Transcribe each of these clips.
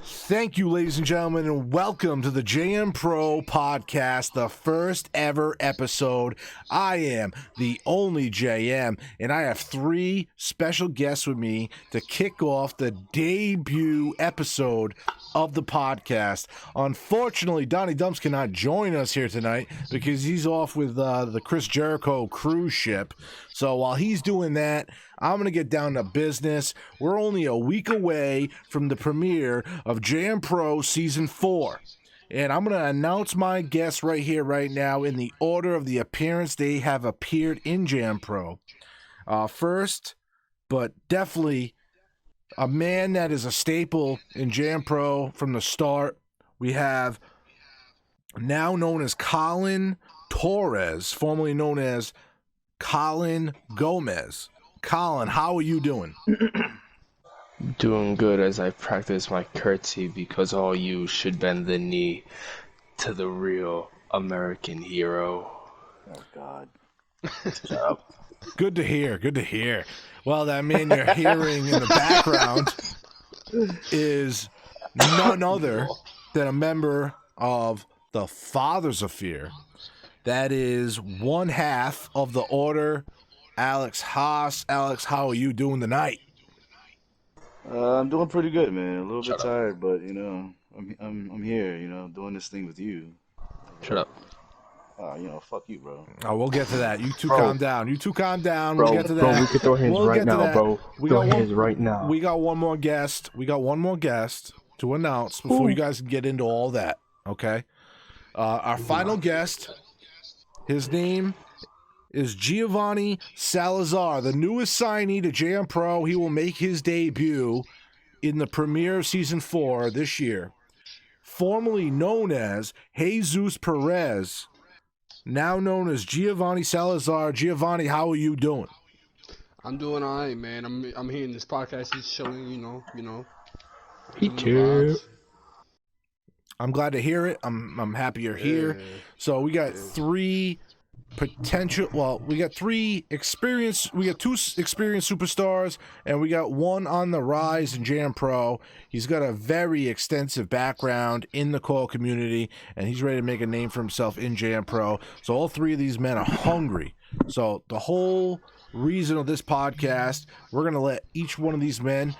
Thank you, ladies and gentlemen, and welcome to the JMPRO podcast, the first ever episode. I am the only JM, and I have three special guests with me to kick off the debut episode of the podcast. Unfortunately, Donnie Dumps cannot join us here tonight because he's off with the Chris Jericho cruise ship. So while he's doing that, I'm going to get down to business. We're only a week away from the premiere of JMPRO Season 4. And I'm going to announce my guests right here, right now, in the order of the appearance they have appeared in JMPRO. First, but definitely a man that is a staple in JMPRO from the start, we have now known as Colin Torres, formerly known as Colin Gomez. Colin, how are you doing? Doing good as I practice my curtsy because all you should bend the knee to the real American hero. Oh, God. Good to hear. Good to hear. Well, that man you're hearing in the background is none other than a member of the Fathers of Fear. That is one half of the Order, Alex Haas. Alex, how are you doing tonight? I'm doing pretty good, man. A little bit tired, but you know, I'm here, you know, doing this thing with you. Shut up. You know, fuck you, bro. Oh, we'll get to that. You two calm down. You two calm down. Bro, We'll get to that. bro, we can throw hands We'll right get to now, that. bro. We Throw got hands right now. We got one more guest. We got one more guest to announce before you guys can get into all that. Okay. Our final guest, his name is Giovanni Salazar, the newest signee to JMPRO. He will make his debut in the premiere of Season 4 this year. Formerly known as Jesus Perez, now known as Giovanni Salazar. Giovanni, how are you doing? I'm doing all right, man. I'm hearing this podcast is showing, you know. Me too. I'm glad to hear it. I'm happy you're here. So we got three potential. Well, we got three experienced. We got two experienced superstars, and we got one on the rise in JMPRO. He's got a very extensive background in the coil community, and he's ready to make a name for himself in JMPRO. So all three of these men are hungry. So the whole reason of this podcast, we're gonna let each one of these men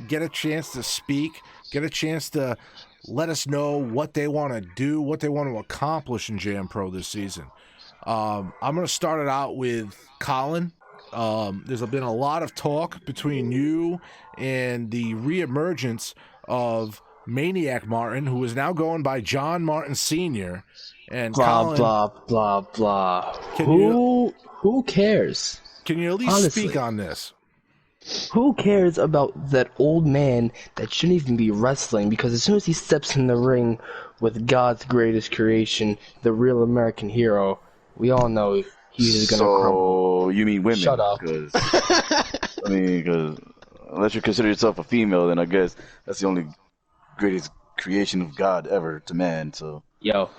get a chance to speak, get a chance to let us know what they want to do, what they want to accomplish in JMPRO this season. I'm going to start it out with Colin. There's been a lot of talk between you and the reemergence of Maniac Martin, who is now going by John Martin Sr. And Blah, Colin, blah, blah, blah. Can Who cares? Can you at least Honestly. speak on this? Who cares about that old man that shouldn't even be wrestling? Because as soon as he steps in the ring with God's greatest creation, the real American hero, we all know he's gonna crumble. So, you mean women? Shut up. Because unless you consider yourself a female, then I guess that's the only greatest creation of God ever to man, so. Yo,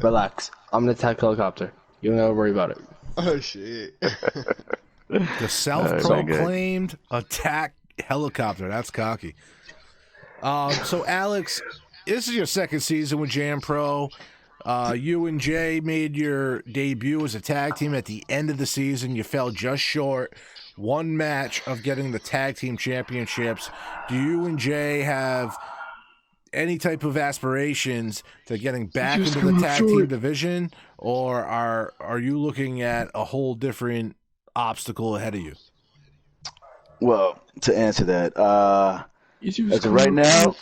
relax. I'm an attack helicopter. You don't gotta worry about it. Oh shit. The self-proclaimed attack helicopter. That's cocky. So, Alex, this is your second season with JMPRO. You and Jay made your debut as a tag team at the end of the season. You fell just short. One match of getting the tag team championships. Do you and Jay have any type of aspirations to getting back into the tag team division, or are you looking at a whole different obstacle ahead of you? Well, to answer that, as of right now,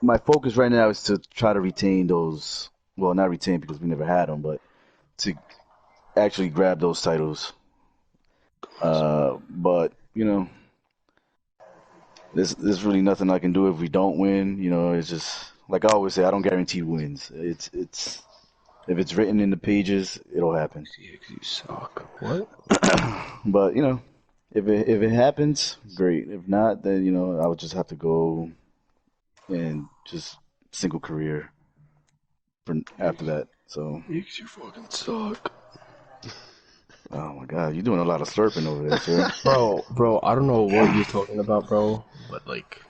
my focus right now is to try to retain those. Well, not retain because we never had them, but to actually grab those titles. But you know, there's really nothing I can do if we don't win. You know, it's just like I always say, I don't guarantee wins. It's if it's written in the pages, it'll happen. You suck. What? But you know, if it happens, great. If not, then you know I would just have to go and just single career for after that. So. You fucking suck. Oh my God, you're doing a lot of slurping over there, sir. Bro, I don't know what you're talking about, bro. But like,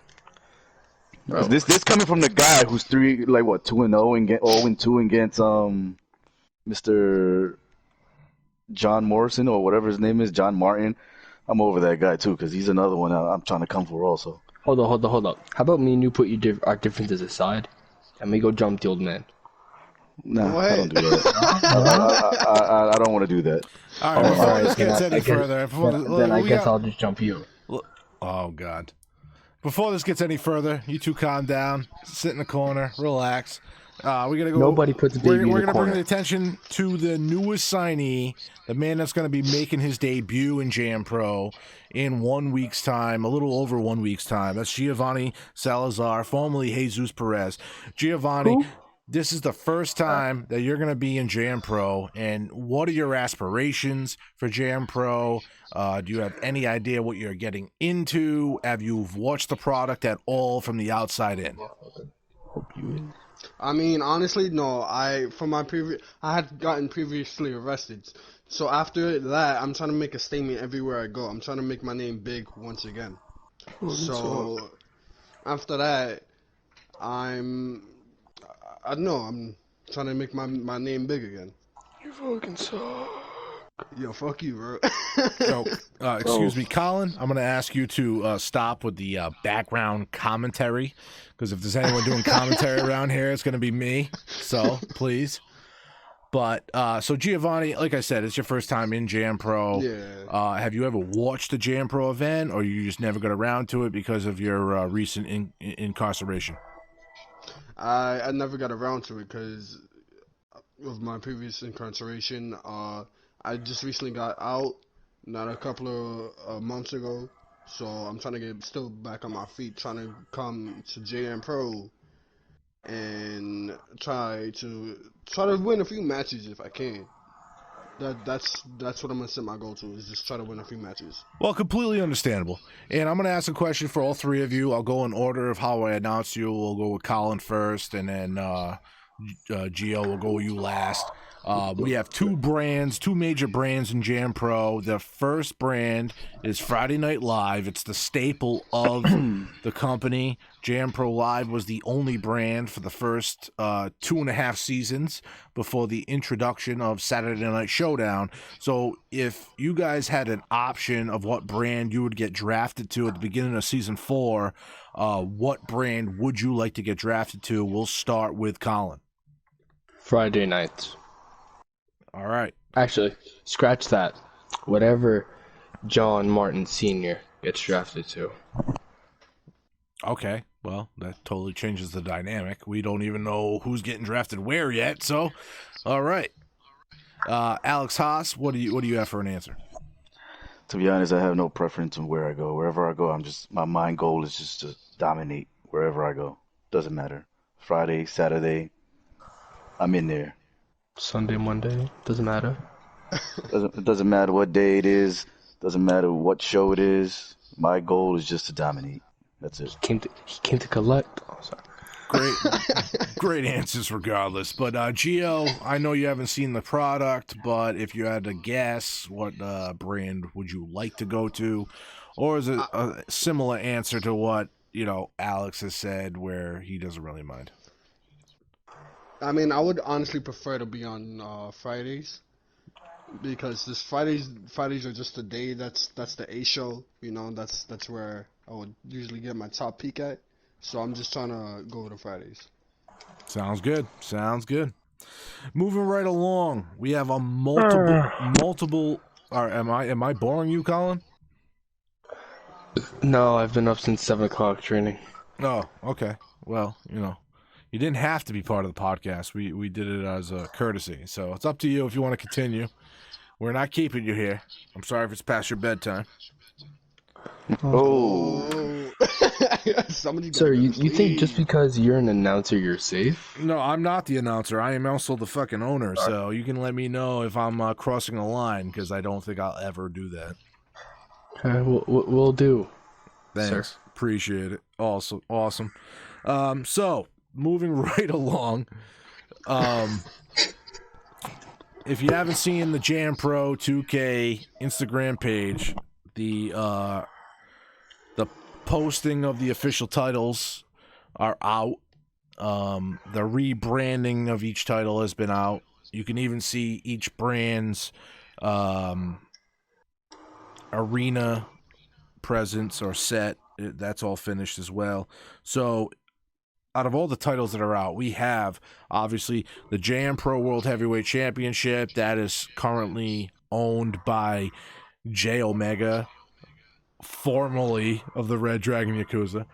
Bro. This coming from the guy who's 2-0 and 0-2 against Mr. John Morrison or whatever his name is, John Martin. I'm over that guy too because he's another one I'm trying to come for also. Hold up. How about me and you put our differences aside, and we go jump the old man? Nah, What? I don't do that. I don't want to do that. All right, before alright, this gets any further, Then I guess I'll just jump you. Oh God! Before this gets any further, you two calm down, sit in the corner, relax. We're gonna go. Nobody puts a baby in We're the gonna corner. bring the attention to the newest signee, the man that's gonna be making his debut in JM Pro in 1 week's time, a little over 1 week's time. That's Giovanni Salazar, formerly Jesus Perez. Giovanni. Who? This is the first time that you're going to be in JM Pro, and what are your aspirations for JM Pro? Do you have any idea what you're getting into? Have you watched the product at all from the outside in? I mean, honestly, no. I had gotten previously arrested. So after that, I'm trying to make a statement everywhere I go. I'm trying to make my name big once again. So after that, I don't know. I'm trying to make my name big again. You fucking suck. Yo, fuck you, bro. Excuse me, Colin. I'm going to ask you to stop with the background commentary, because if there's anyone doing commentary around here, it's going to be me. So please. But so Giovanni, like I said, it's your first time in JM Pro. Yeah. Have you ever watched the JM Pro event, or you just never got around to it because of your recent incarceration? I never got around to it because of my previous incarceration. I just recently got out, not a couple of months ago. So I'm trying to get still back on my feet, trying to come to JM Pro and try to win a few matches if I can. That's what I'm gonna set my goal to, is just try to win a few matches. Well, completely understandable. And I'm going to ask a question for all three of you. I'll go in order of how I announce you. We'll go with Colin first, and then Gio will go with you last. We have two major brands in JM Pro. The first brand is Friday Night Live. It's the staple of the company. JM Pro Live was the only brand for the first 2.5 seasons before the introduction of Saturday Night Showdown. So if you guys had an option of what brand you would get drafted to at the beginning of season 4, what brand would you like to get drafted to? We'll start with Colin. Friday nights. All right. Actually, scratch that. Whatever John Martin Sr. gets drafted to. Okay. Well, that totally changes the dynamic. We don't even know who's getting drafted where yet. So, all right. Alex Haas, what do you have for an answer? To be honest, I have no preference on where I go. Wherever I go, my main goal is just to dominate wherever I go. Doesn't matter. Friday, Saturday, I'm in there. Sunday, Monday, doesn't matter. It doesn't matter what day it is. Doesn't matter what show it is. My goal is just to dominate. That's it. He came to collect. Oh, sorry. Great answers regardless. But Gio, I know you haven't seen the product, but if you had to guess, what brand would you like to go to? Or is it a similar answer to what, Alex has said, where he doesn't really mind? I mean, I would honestly prefer to be on Fridays, because this Fridays are just the day that's the A show. That's where I would usually get my top peak at. So I'm just trying to go to Fridays. Sounds good. Moving right along, we have a multiple. Am I boring you, Colin? No, I've been up since 7 o'clock training. Oh, okay. Well, you didn't have to be part of the podcast. We did it as a courtesy. So it's up to you if you want to continue. We're not keeping you here. I'm sorry if it's past your bedtime. Oh. Sir, you think just because you're an announcer, you're safe? No, I'm not the announcer. I am also the fucking owner. So you can let me know if I'm crossing the line, because I don't think I'll ever do that. Okay, we'll do. Thanks. Sir. Appreciate it. Awesome. So moving right along. If you haven't seen the JMPRO2K Instagram page, the posting of the official titles are out. The rebranding of each title has been out. You can even see each brand's arena presence or set. That's all finished as well. So out of all the titles that are out, we have obviously the JM Pro World Heavyweight Championship that is currently owned by J Omega, formerly of the Red Dragon Yakuza.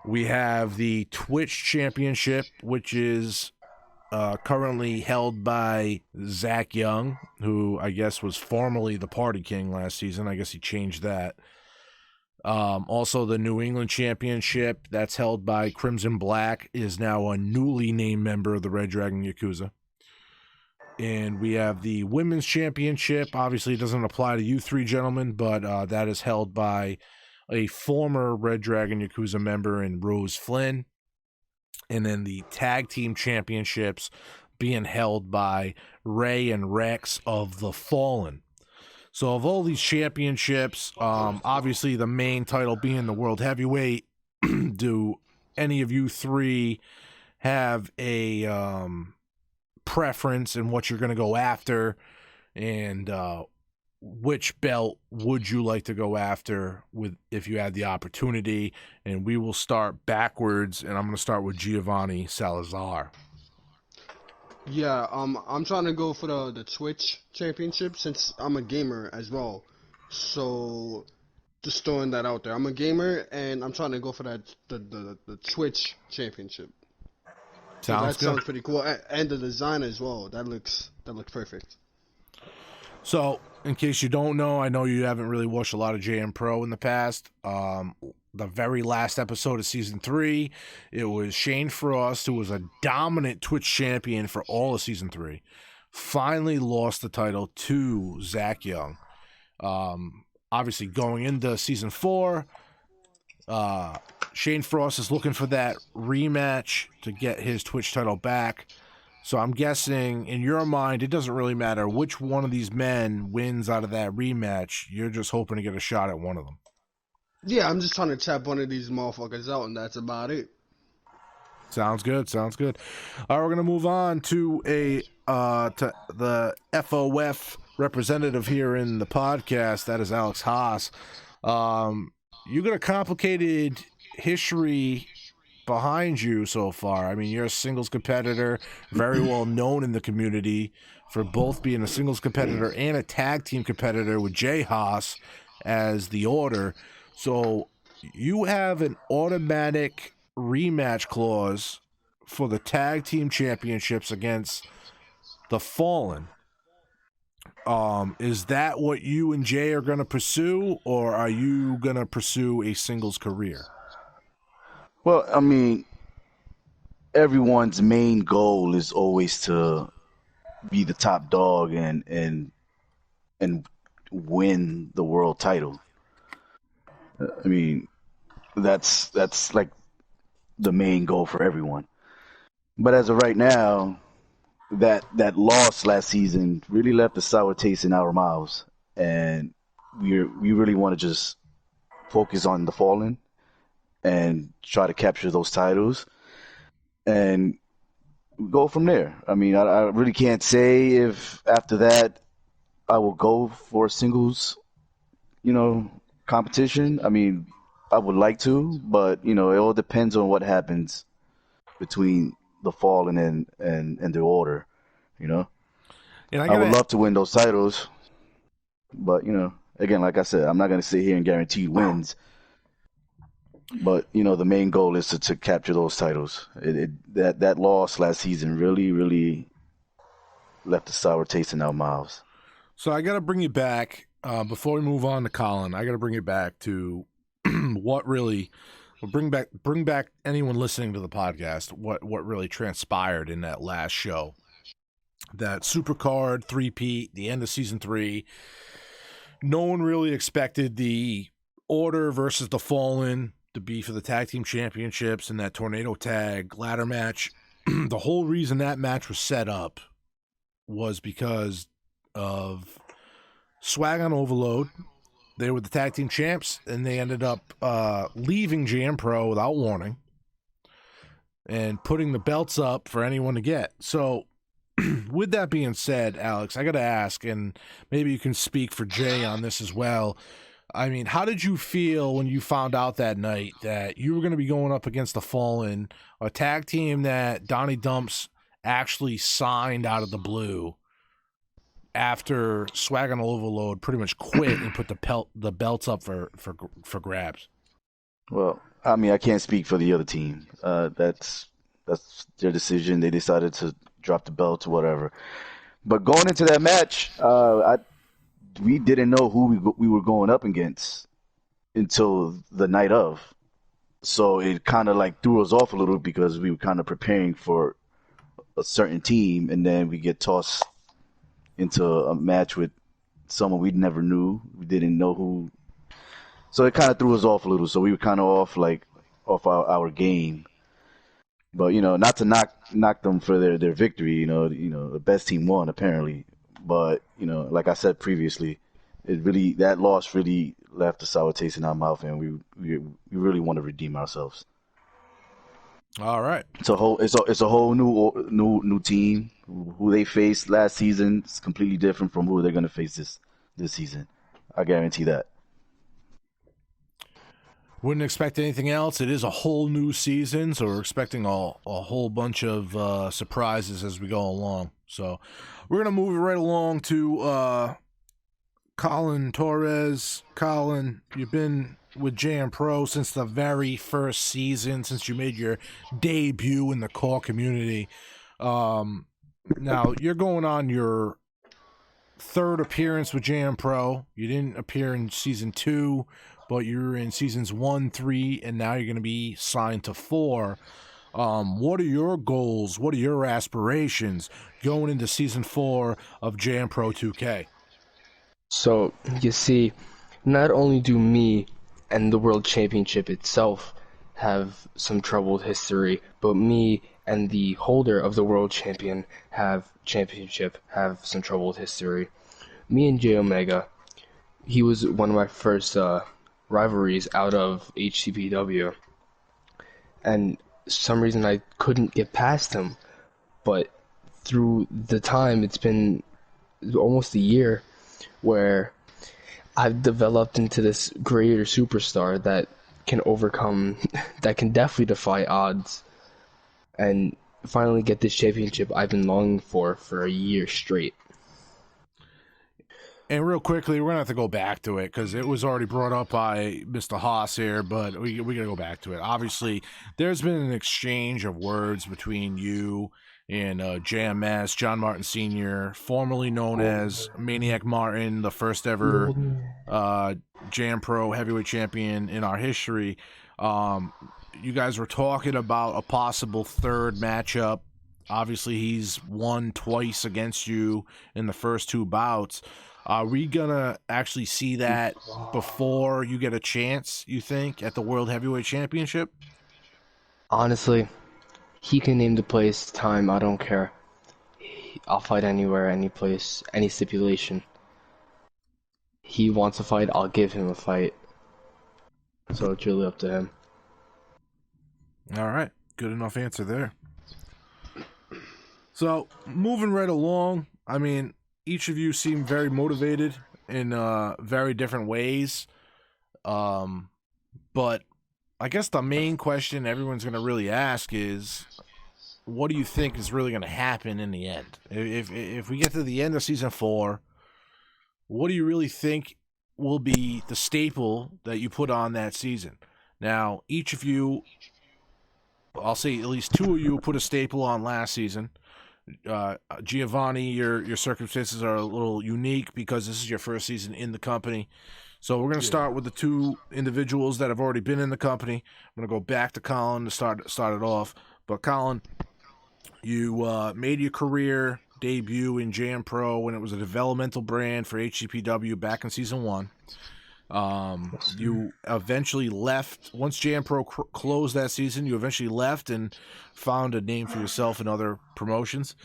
We have the Twitch Championship, which is currently held by Zach Young, who I guess was formerly the Party King last season. I guess he changed that. Also, the New England Championship, that's held by Crimson Black, is now a newly named member of the Red Dragon Yakuza. And we have the Women's Championship. Obviously, it doesn't apply to you three gentlemen, but that is held by a former Red Dragon Yakuza member in Rose Flynn. And then the Tag Team Championships being held by Ray and Rex of the Fallen. So of all these championships, obviously the main title being the World Heavyweight, do any of you three have a preference in what you're going to go after? And which belt would you like to go after with if you had the opportunity? And we will start backwards, and I'm going to start with Giovanni Salazar. Yeah, I'm trying to go for the Twitch championship since I'm a gamer as well. So just throwing that out there. I'm a gamer and I'm trying to go for that the Twitch championship. Sounds good. Sounds pretty cool. And the design as well. That looks perfect. So, in case you don't know, I know you haven't really watched a lot of JM Pro in the past. The very last episode of Season 3, it was Shane Frost, who was a dominant Twitch champion for all of Season 3, finally lost the title to Zach Young. Obviously, going into Season 4, Shane Frost is looking for that rematch to get his Twitch title back. So I'm guessing, in your mind, it doesn't really matter which one of these men wins out of that rematch. You're just hoping to get a shot at one of them. Yeah, I'm just trying to tap one of these motherfuckers out, and that's about it. Sounds good. Sounds good. All right, we're gonna move on to to the FOF representative here in the podcast. That is Alex Haas. You got a complicated history behind you so far. I mean, you're a singles competitor, very well known in the community for both being a singles competitor and a tag team competitor with Jay Haas as the Order. So you have an automatic rematch clause for the tag team championships against the Fallen. Is that what you and Jay are going to pursue, or are you going to pursue a singles career? Well, I mean, everyone's main goal is always to be the top dog and win the world title. I mean, that's like the main goal for everyone. But as of right now, that loss last season really left a sour taste in our mouths, and we really want to just focus on the Fallen and try to capture those titles and go from there. I mean, I really can't say if after that I will go for a singles, competition. I mean, I would like to, but it all depends on what happens between the Fallen and the Order. And I would love to win those titles, but again, like I said, I'm not going to sit here and guarantee wins. But the main goal is to capture those titles. That loss last season really left a sour taste in our mouths. So I got to bring you back before we move on to Colin. I got to bring you back to what really bring back anyone listening to the podcast. What really transpired in that last show, that Supercard 3-peat, the end of Season 3. No one really expected the Order versus the Fallen to be for the tag team championships in that tornado tag ladder match. The whole reason that match was set up was because of Swag on Overload. They were the tag team champs, and they ended up leaving JM Pro without warning. and putting the belts up for anyone to get. So, with that being said, Alex, I got to ask, and maybe you can speak for Jay on this as well. I mean, how did you feel when you found out that night that you were going to be going up against the Fallen, a tag team that Donnie Dumps actually signed out of the blue after Swag on Overload pretty much quit and put the belts up for grabs? Well, I mean, I can't speak for the other team. That's their decision. They decided to drop the belt or whatever. But going into that match, we didn't know who we were going up against until the night of. So it kind of like threw us off a little because we were kind of preparing for a certain team, and then we get tossed into a match with someone we never knew. We didn't know who. So it kind of threw us off a little. So we were kind of off our game. But not to knock them for their victory. The best team won apparently. But like I said previously, that loss really left a sour taste in our mouth, and we really want to redeem ourselves. All right. It's a whole new team. Who they faced last season is completely different from who they're going to face this season. I guarantee that. Wouldn't expect anything else. It is a whole new season, so we're expecting a whole bunch of surprises as we go along. So we're going to move it right along to Colin Torres. Colin, you've been with JMPRO since the very first season, since you made your debut in the core community. Now, you're going on your third appearance with JMPRO. You didn't appear in Season 2, but you're in Seasons 1, 3, and now you're going to be signed to 4. What are your goals? What are your aspirations going into Season 4 of JMPRO2K? So, you see, not only do me and the World Championship itself have some troubled history, but me and the holder of the World Championship have some troubled history. Me and J Omega, he was one of my first rivalries out of HCPW, and for some reason I couldn't get past him. But through the time, it's been almost a year, where I've developed into this greater superstar that can definitely defy odds, and finally get this championship I've been longing for a year straight. And real quickly, we're going to have to go back to it because it was already brought up by Mr. Haas here, but we got to go back to it. Obviously, there's been an exchange of words between you and JMS, John Martin Sr., formerly known as Maniac Martin, the first ever JMPRO heavyweight champion in our history. You guys were talking about a possible third matchup. Obviously, he's won twice against you in the first 2 bouts. Are we going to actually see that before you get a chance, you think, at the World Heavyweight Championship? Honestly, he can name the place, time, I don't care. I'll fight anywhere, any place, any stipulation. He wants a fight, I'll give him a fight. So it's really up to him. All right. Good enough answer there. So, moving right along, I mean, each of you seem very motivated in very different ways. But I guess the main question everyone's going to really ask is, what do you think is really going to happen in the end? If we get to the end of Season 4, what do you really think will be the staple that you put on that season? Now, each of you, I'll say at least 2 of you put a staple on last season. Giovanni, your circumstances are a little unique because this is your first season in the company. So we're going to start with the 2 individuals that have already been in the company. I'm going to go back to Colin to start it off. But Colin, you made your career debut in JMPRO when it was a developmental brand for HCPW back in Season 1. You eventually left once JMPRO closed that season. You eventually left and found a name for yourself in other promotions.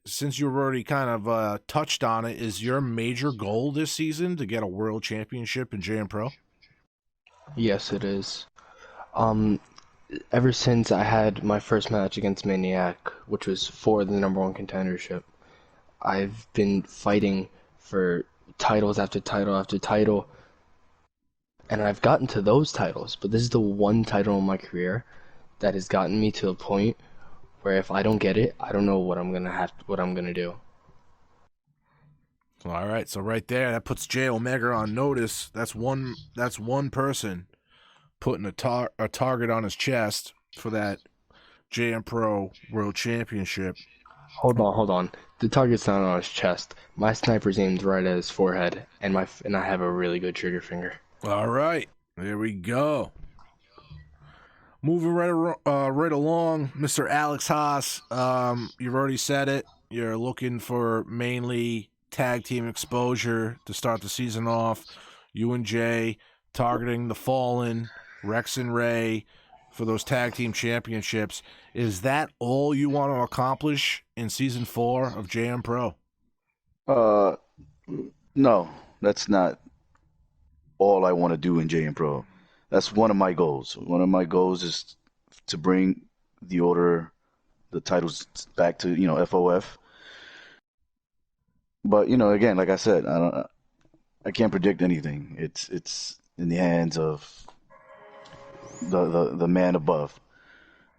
Since you've already kind of touched on it, is your major goal this season to get a world championship in JMPRO? Yes, it is. ever since I had my first match against Maniac, which was for the number one contendership, I've been fighting for titles after title after title, and I've gotten to those titles, but this is the one title in my career that has gotten me to a point where if I don't get it, I don't know what I'm gonna do. All right, so right there, that puts J Omega on notice. That's one person putting a target on his chest for that JM Pro World Championship. Hold on. The target's not on his chest. My sniper's aimed right at his forehead, and I have a really good trigger finger. All right, there we go. Moving right along, Mr. Alex Haas. You've already said it. You're looking for mainly tag team exposure to start the season off. You and Jay targeting the Fallen, Rex and Ray for those tag team championships. Is that all you want to accomplish in season 4 of JM Pro? No, that's not all I want to do in JM Pro. That's one of my goals. One of my goals is to bring the order, the titles back to, FOF. But, again, like I said, I can't predict anything. It's in the hands of the man above.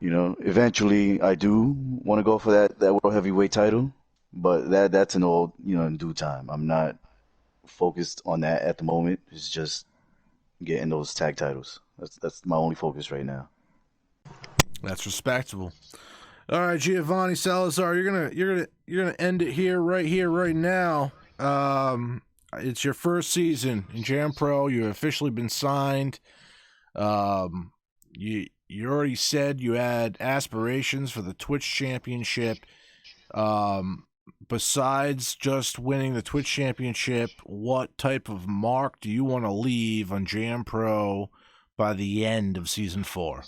Eventually I do want to go for that world heavyweight title, but that's an old, in due time. I'm not focused on that at the moment. It's just getting those tag titles. That's my only focus right now. That's respectable. All right, Giovanni Salazar, you're gonna end it right now. It's your first season in Jam Pro. You've officially been signed. You already said you had aspirations for the Twitch Championship. Besides just winning the Twitch Championship, what type of mark do you want to leave on Jam Pro by the end of season 4?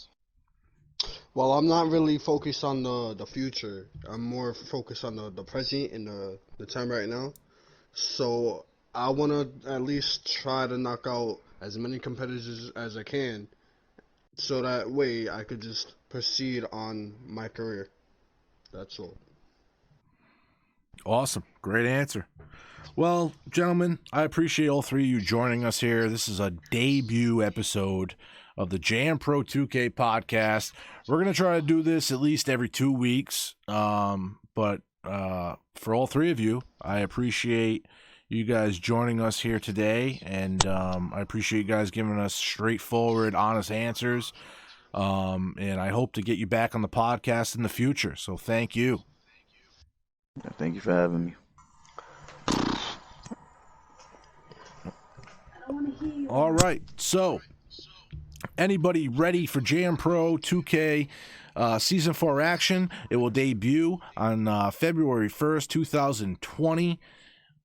Well, I'm not really focused on the future. I'm more focused on the present and the time right now. So I want to at least try to knock out as many competitors as I can, so that way I could just proceed on my career. That's all. Awesome. Great answer. Well, gentlemen, I appreciate all three of you joining us here. This is a debut episode of the JMPRO2K podcast. We're going to try to do this at least every 2 weeks. But for all three of you, I appreciate you guys joining us here today. And I appreciate you guys giving us straightforward, honest answers. And I hope to get you back on the podcast in the future. So thank you. Thank you for having me. All right, so anybody ready for JMPRO2K Season 4 action? It will debut on February 1st, 2020.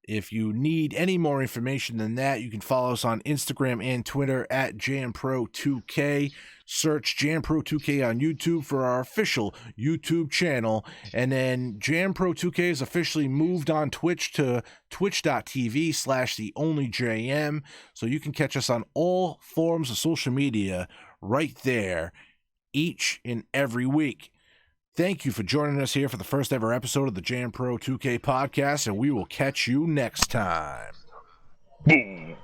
If you need any more information than that, you can follow us on Instagram and Twitter at JMPRO2K. Search JMPRO2K on YouTube for our official YouTube channel. And then JMPRO2K is officially moved on Twitch to twitch.tv/theonlyjm. So you can catch us on all forms of social media right there each and every week. Thank you for joining us here for the first ever episode of the JMPRO2K podcast, and we will catch you next time. Boom.